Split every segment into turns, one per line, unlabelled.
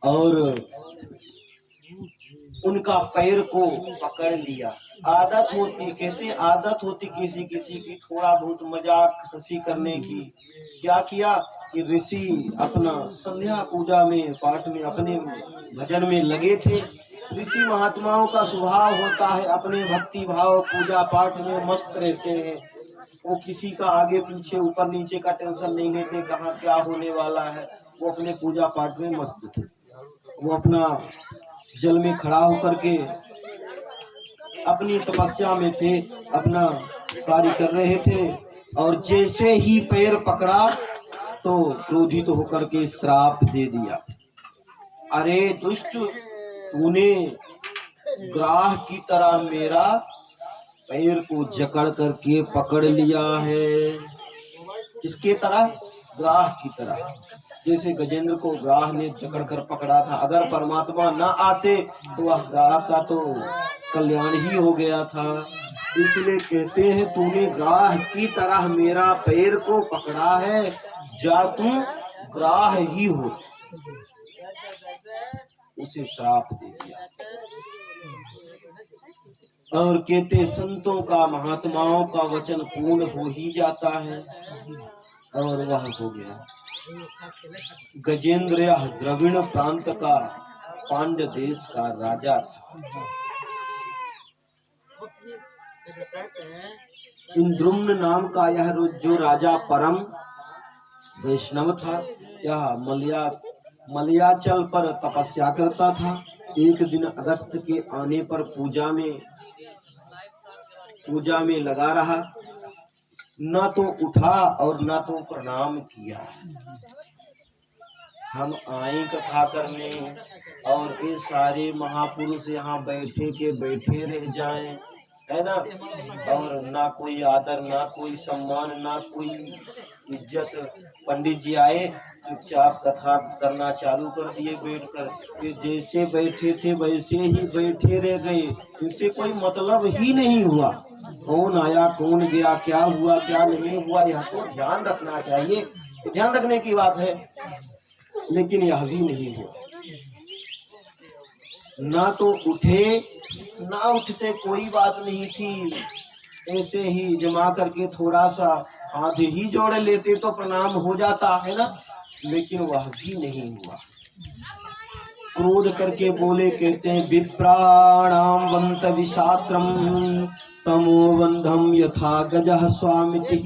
और उनका पैर को पकड़ लिया। आदत होती, कहते आदत होती किसी किसी की थोड़ा बहुत मजाक हंसी करने की। क्या किया कि ऋषि अपना संध्या पूजा में पाठ में अपने भजन में लगे थे। ऋषि महात्माओं का स्वभाव होता है अपने भक्ति भाव पूजा पाठ में मस्त रहते हैं। वो किसी का आगे पीछे ऊपर नीचे का टेंशन नहीं लेते, कहाँ क्या होने वाला है। वो अपने पूजा पाठ में मस्त थे। वो अपना जल में खड़ा होकर के अपनी तपस्या में थे, अपना कार्य कर रहे थे। और जैसे ही पैर पकड़ा तो क्रोधित तो होकर के श्राप दे दिया। अरे दुष्ट, तूने ग्राह की तरह मेरा पैर को जकड़ करके पकड़ लिया है। किसके तरह? ग्राह की तरह। जैसे गजेंद्र को ग्राह ने जकड़ कर पकड़ा था। अगर परमात्मा न आते तो वह ग्राह का तो कल्याण ही हो गया था। इसलिए कहते हैं तूने ग्राह की तरह मेरा पैर को पकड़ा है, जा तू ग्राह ही हो। उसे श्राप दे दिया। और कहते संतों का महात्माओं का वचन पूर्ण हो ही जाता है, और वह हो गया। गजेंद्र यह द्रविड़ प्रांत का पांड्य देश का राजा था। इंद्रुम्न नाम का यह जो राजा परम वैष्णव था, यह मलयाचल पर तपस्या करता था। एक दिन अगस्त के आने पर पूजा में लगा रहा, न तो उठा और न तो प्रणाम किया। हम आए कथा करने और ये सारे महापुरुष यहाँ बैठे के बैठे रह जाएं, है ना। और ना कोई आदर, ना कोई सम्मान, ना कोई इज्जत। पंडित जी आए, चुपचाप कथा करना चालू कर दिए बैठकर। फिर जैसे बैठे थे वैसे ही बैठे रह गए। इनसे कोई मतलब ही नहीं हुआ। कौन आया कौन गया, क्या हुआ क्या नहीं हुआ, यह तो ध्यान रखना चाहिए, ध्यान रखने की बात है। लेकिन यह भी नहीं हुआ। ना तो उठे, ना उठते कोई बात नहीं थी। ऐसे ही जमा करके थोड़ा सा हाथ ही जोड़ लेते तो प्रणाम हो जाता है ना। लेकिन वह भी नहीं हुआ। क्रोध करके बोले, कहते हैं विप्राणाम वंत विशात्रम तमो बंधम यथा गजः स्वामिति।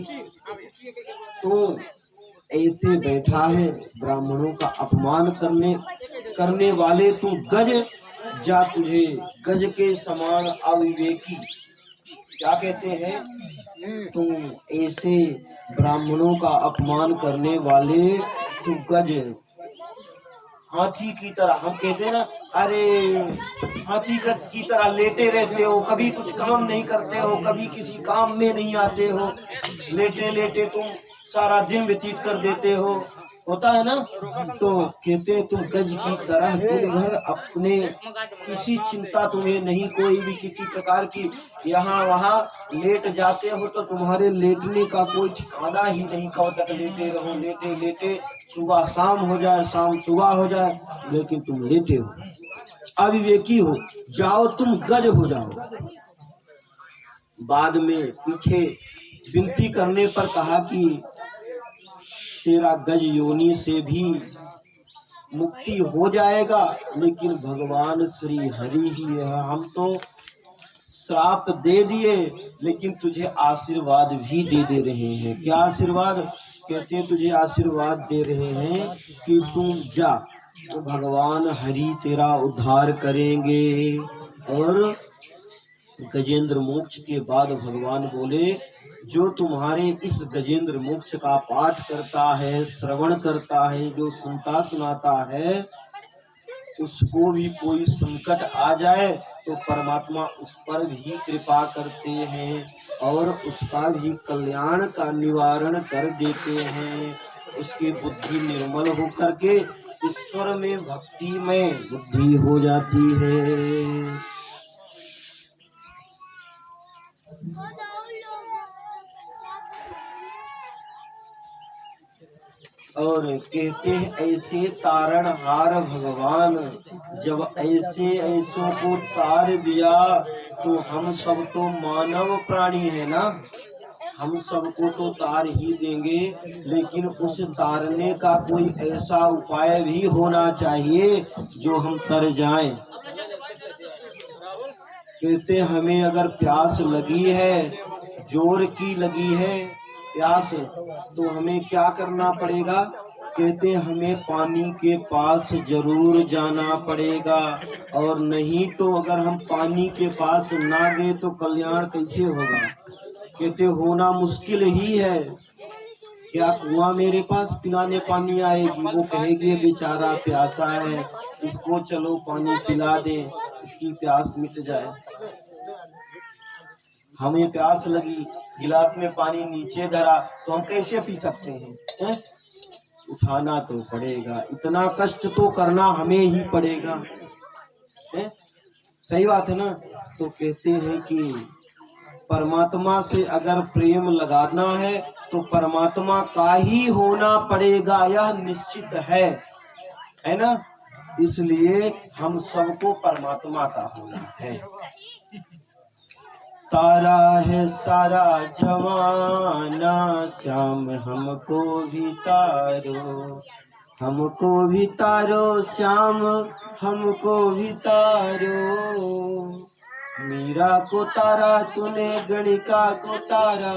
तो ऐसे बैठा है, ब्राह्मणों का अपमान करने वाले तू गज, जा तुझे गज के समान अविवेकी। क्या कहते हैं? तुम ऐसे ब्राह्मणों का अपमान करने वाले तू गज, हाथी की तरह। हम कहते हैं ना, अरे हाथी की तरह लेटे रहते हो, कभी कुछ काम नहीं करते हो, कभी किसी काम में नहीं आते हो, लेटे लेटे तुम सारा दिन व्यतीत कर देते हो, होता है ना। तो कहते तुम गज की तरह दिन भर अपने किसी चिंता तुम्हें नहीं, कोई भी किसी प्रकार की, यहाँ वहाँ लेट जाते हो तो तुम्हारे लेटने का कोई ठिकाना ही नहीं। कब तक लेटे रहो, लेटे लेटे सुबह शाम हो जाए, शाम सुबह हो जाए, लेकिन तुम लेटे हो, अविवेकी हो। जाओ तुम गज हो जाओ। बाद में पीछे विनती करने पर कहा कि तेरा गज योनि से भी मुक्ति हो जाएगा, लेकिन भगवान श्री हरि ही है। हम तो श्राप दे दिए, लेकिन तुझे आशीर्वाद भी दे रहे हैं। क्या आशीर्वाद? कहते तुझे आशीर्वाद दे रहे हैं कि तुम जा, तो भगवान हरि तेरा उद्धार करेंगे। और गजेंद्र मोक्ष के बाद भगवान बोले, जो तुम्हारे इस गजेंद्र मोक्ष का पाठ करता है, श्रवण करता है, जो सुनता सुनाता है, उसको भी कोई संकट आ जाए तो परमात्मा उस पर भी कृपा करते हैं और उसका भी कल्याण का निवारण कर देते हैं। उसकी बुद्धि निर्मल होकर के ईश्वर में भक्ति में बुद्धि हो जाती है। और कहते हैं ऐसे तारणहार भगवान, जब ऐसे ऐसों को तार दिया तो हम सब तो मानव प्राणी है ना, हम सबको तो तार ही देंगे, लेकिन उस तारने का कोई ऐसा उपाय भी होना चाहिए जो हम तर जाएं। कहते हमें अगर प्यास लगी है, जोर की लगी है प्यास, तो हमें क्या करना पड़ेगा? कहते हमें पानी के पास जरूर जाना पड़ेगा, और नहीं तो अगर हम पानी के पास ना गए तो कल्याण कैसे होगा? कहते होना मुश्किल ही है। क्या कुआं मेरे पास पिलाने पानी आएगी? वो कहेगी बेचारा प्यासा है, इसको चलो पानी पिला दे, इसकी प्यास मिट जाए। हमें प्यास लगी, गिलास में पानी नीचे धरा तो हम कैसे पी सकते हैं? उठाना तो पड़ेगा, इतना कष्ट तो करना हमें ही पड़ेगा, है? सही बात है ना? तो कहते हैं कि परमात्मा से अगर प्रेम लगाना है तो परमात्मा का ही होना पड़ेगा, यह निश्चित है ना? इसलिए हम सबको परमात्मा का होना है। तारा है सारा जमाना, श्याम हमको भी तारो, हमको भी तारो श्याम, हमको भी तारो। मीरा को तारा तूने, गणिका को तारा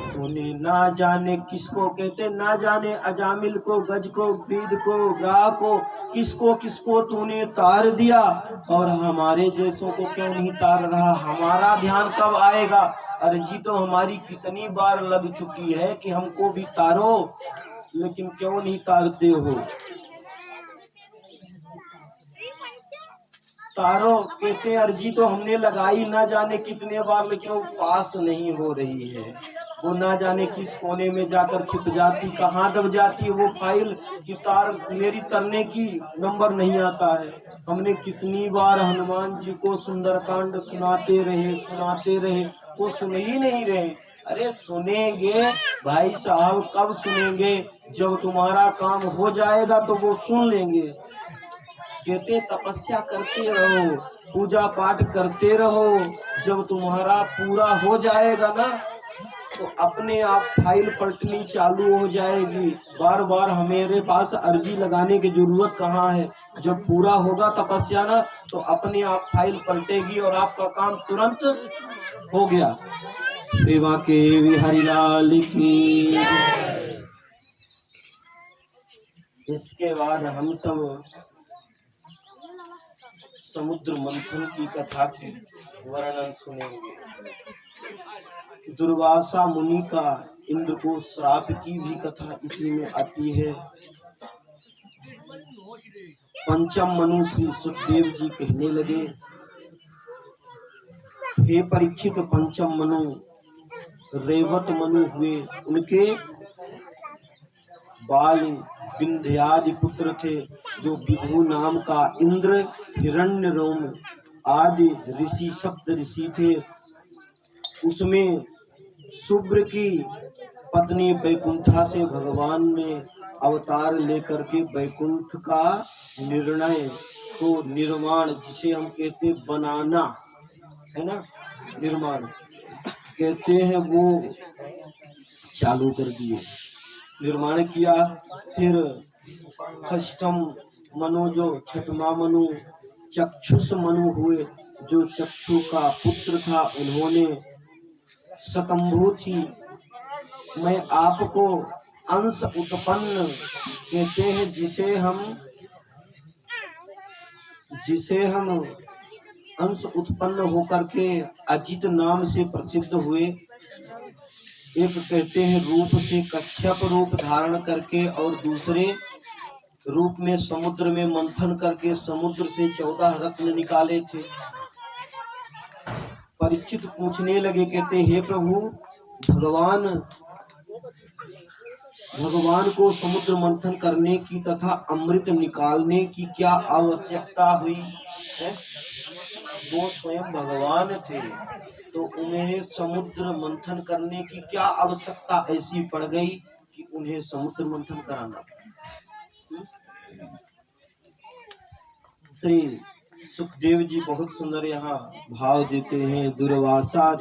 तूने, ना जाने किसको कहते, ना जाने अजामिल को, गज को, ब्रीद को, ग्राह को, किसको किसको तूने तार दिया, और हमारे जैसों को क्यों नहीं तार रहा? हमारा ध्यान कब आएगा? अर्जी तो हमारी कितनी बार लग चुकी है कि हमको भी तारो, लेकिन क्यों नहीं तारते हो? तारो कहते अर्जी तो हमने लगाई ना जाने कितने बार, लेकिन वो पास नहीं हो रही है। वो ना जाने किस कोने में जाकर छिप जाती, कहाँ दब जाती है वो फाइल की तार मेरी तरने की नंबर नहीं आता है। हमने कितनी बार हनुमान जी को सुंदरकांड सुनाते रहे, वो सुन ही नहीं रहे। अरे सुनेंगे भाई साहब, कब सुनेंगे? जब तुम्हारा काम हो जाएगा तो वो सुन लेंगे। कहते तपस्या करते रहो, पूजा पाठ करते रहो, जब तुम्हारा पूरा हो जाएगा ना तो अपने आप फाइल पलटनी चालू हो जाएगी। बार बार हमारे पास अर्जी लगाने की जरूरत कहाँ है? जब पूरा होगा तपस्या ना तो अपने आप फाइल पलटेगी और आपका काम तुरंत हो गया। सेवा के हरिलाल की। इसके बाद हम सब समुद्र मंथन की कथा की वर्णन सुनेंगे। दुर्वासा मुनि का इंद्र को श्राप की भी कथा इसी में आती है। पंचम मनु श्री सुखदेव जी कहने लगे, हे परीक्षित, पंचम मनु रेवत मनु हुए, उनके बाल विंध्यादि पुत्र थे, जो विभु नाम का इंद्र, हिरण्य रोम आदि ऋषि, सप्त ऋषि थे। उसमें शुभ्र की पत्नी बैकुंठा से भगवान ने अवतार लेकर के बैकुंठ का निर्णय को निर्माण, जिसे हम कहते बनाना है ना, निर्माण कहते हैं, वो चालू कर दिए, निर्माण किया। फिर षष्ठम मनु, जो छठवा मनु चक्षुष मनु हुए, जो चक्षु का पुत्र था, उन्होंने शतंभु थी, मैं आपको अंश उत्पन्न कहते हैं, जिसे हम अंश उत्पन्न होकर के अजित नाम से प्रसिद्ध हुए। एक कहते हैं रूप से कच्छप रूप धारण करके, और दूसरे रूप में समुद्र में मंथन करके समुद्र से 14 रत्न निकाले थे। परीक्षित पूछने लगे, कहते हे प्रभु, भगवान को समुद्र मंथन करने की तथा अमृत निकालने की क्या आवश्यकता हुई है? वो स्वयं भगवान थे, तो उन्हें समुद्र मंथन करने की क्या आवश्यकता ऐसी पड़ गई कि उन्हें समुद्र मंथन कराना। श्री सुखदेव जी बहुत सुंदर यहाँ भाव देते हैं। दुर्वासा